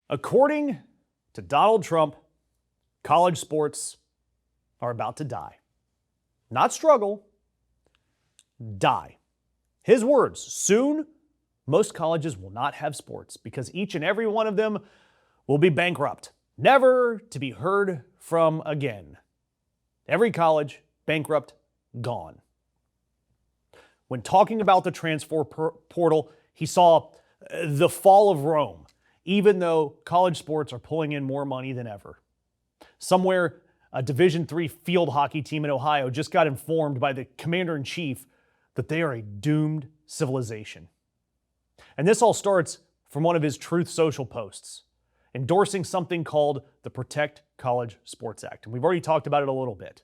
According to Donald Trump, college sports are about to die. Not struggle, die. His words, soon, most colleges will not have sports because each and every one of them will be bankrupt, never to be heard from again. Every college, bankrupt, gone. When talking about the transfer portal, he saw the fall of Rome, even though college sports are pulling in more money than ever. Somewhere, a Division III field hockey team in Ohio just got informed by the commander-in-chief that they are a doomed civilization. And this all starts from one of his Truth Social posts, endorsing something called the Protect College Sports Act. And we've already talked about it a little bit.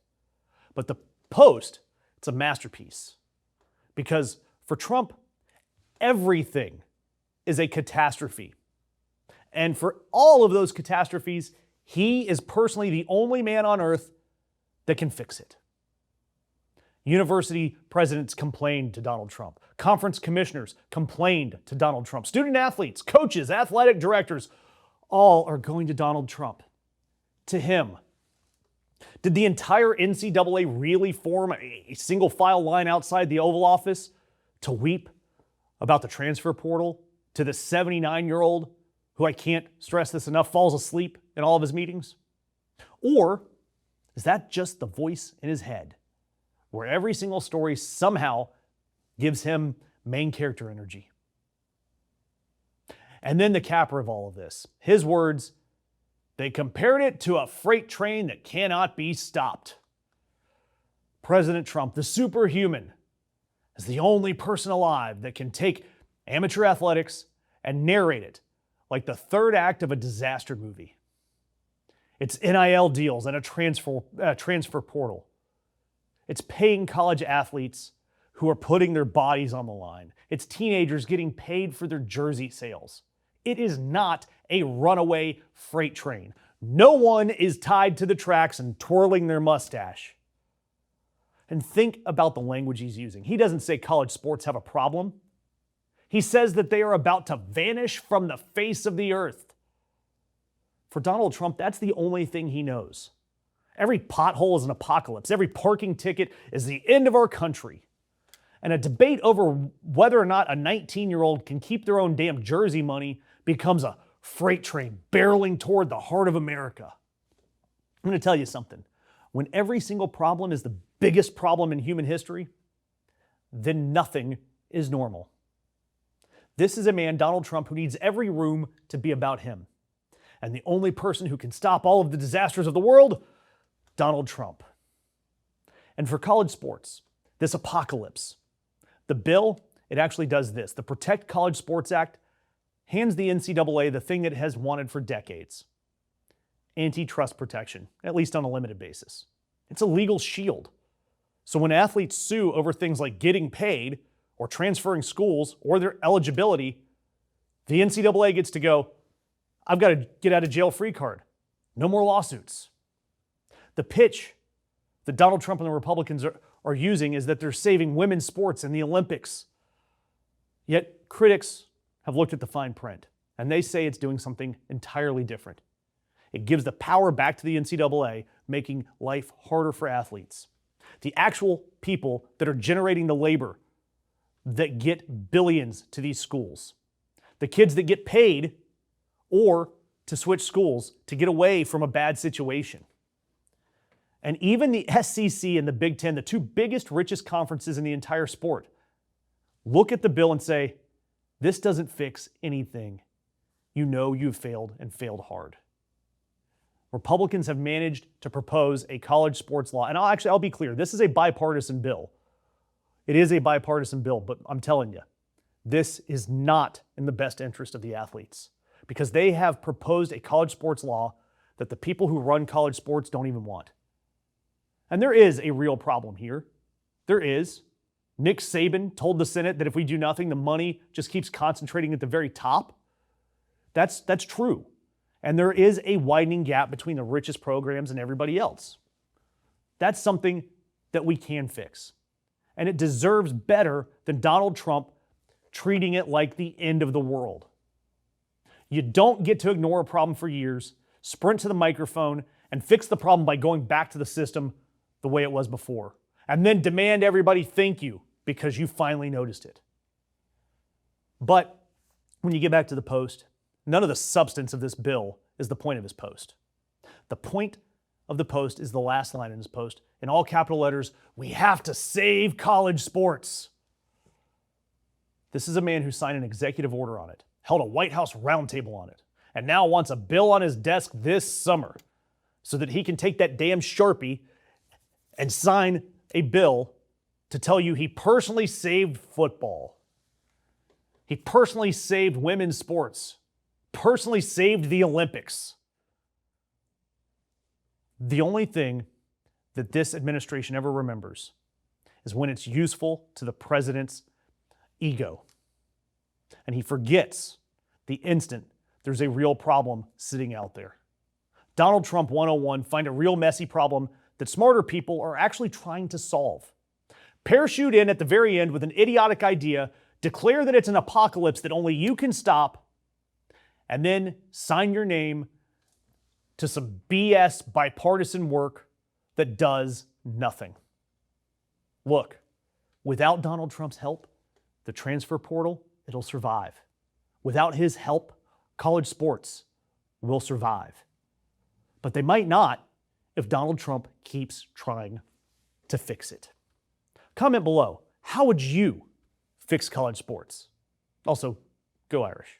But the post, it's a masterpiece. Because for Trump, everything is a catastrophe. And for all of those catastrophes, he is personally the only man on earth that can fix it. University presidents complained to Donald Trump. Conference commissioners complained to Donald Trump. Student athletes, coaches, athletic directors, all are going to Donald Trump, to him. Did the entire NCAA really form a single file line outside the Oval Office to weep about the transfer portal to the 79-year-old who, I can't stress this enough, falls asleep in all of his meetings? Or is that just the voice in his head, where every single story somehow gives him main character energy? And then the capper of all of this, his words, they compared it to a freight train that cannot be stopped. President Trump, the superhuman, is the only person alive that can take amateur athletics and narrate it like the third act of a disaster movie. It's NIL deals and a transfer portal. It's paying college athletes who are putting their bodies on the line. It's teenagers getting paid for their jersey sales. It is not a runaway freight train. No one is tied to the tracks and twirling their mustache. And think about the language he's using. He doesn't say college sports have a problem. He says that they are about to vanish from the face of the earth. For Donald Trump, that's the only thing he knows. Every pothole is an apocalypse. Every parking ticket is the end of our country. And a debate over whether or not a 19-year-old can keep their own damn jersey money becomes a freight train barreling toward the heart of America. I'm going to tell you something. When every single problem is the biggest problem in human history, then nothing is normal. This is a man, Donald Trump, who needs every room to be about him. And the only person who can stop all of the disasters of the world, Donald Trump. And for college sports, this apocalypse, the bill, it actually does this. The Protect College Sports Act hands the NCAA the thing that it has wanted for decades: antitrust protection, at least on a limited basis. It's a legal shield. So when athletes sue over things like getting paid or transferring schools or their eligibility, the NCAA gets to go, I've got a get out of jail free card. No more lawsuits. The pitch that Donald Trump and the Republicans are using is that they're saving women's sports and the Olympics. Yet critics have looked at the fine print, and they say it's doing something entirely different. It gives the power back to the NCAA, making life harder for athletes. The actual people that are generating the labor that get billions to these schools. The kids that get paid or to switch schools to get away from a bad situation. And even the SEC and the Big Ten, the two biggest, richest conferences in the entire sport, look at the bill and say, this doesn't fix anything. You know you've failed and failed hard. Republicans have managed to propose a college sports law. And I'll be clear, this is a bipartisan bill. It is a bipartisan bill, but I'm telling you, this is not in the best interest of the athletes, because they have proposed a college sports law that the people who run college sports don't even want. And there is a real problem here. There is. Nick Saban told the Senate that if we do nothing, the money just keeps concentrating at the very top. That's true. And there is a widening gap between the richest programs and everybody else. That's something that we can fix. And it deserves better than Donald Trump treating it like the end of the world. You don't get to ignore a problem for years, sprint to the microphone, and fix the problem by going back to the system the way it was before, and then demand everybody thank you because you finally noticed it. But when you get back to the post, none of the substance of this bill is the point of his post. The point of the post is the last line in his post. In all capital letters, we have to save college sports. This is a man who signed an executive order on it, held a White House roundtable on it, and now wants a bill on his desk this summer so that he can take that damn Sharpie and sign a bill to tell you he personally saved football. He personally saved women's sports, personally saved the Olympics. The only thing that this administration ever remembers is when it's useful to the president's ego. And he forgets the instant there's a real problem sitting out there. Donald Trump 101, find a real messy problem that smarter people are actually trying to solve. Parachute in at the very end with an idiotic idea, declare that it's an apocalypse that only you can stop, and then sign your name to some BS bipartisan work that does nothing. Look, without Donald Trump's help, the transfer portal, it'll survive. Without his help, college sports will survive. But they might not if Donald Trump keeps trying to fix it. Comment below, how would you fix college sports? Also, go Irish.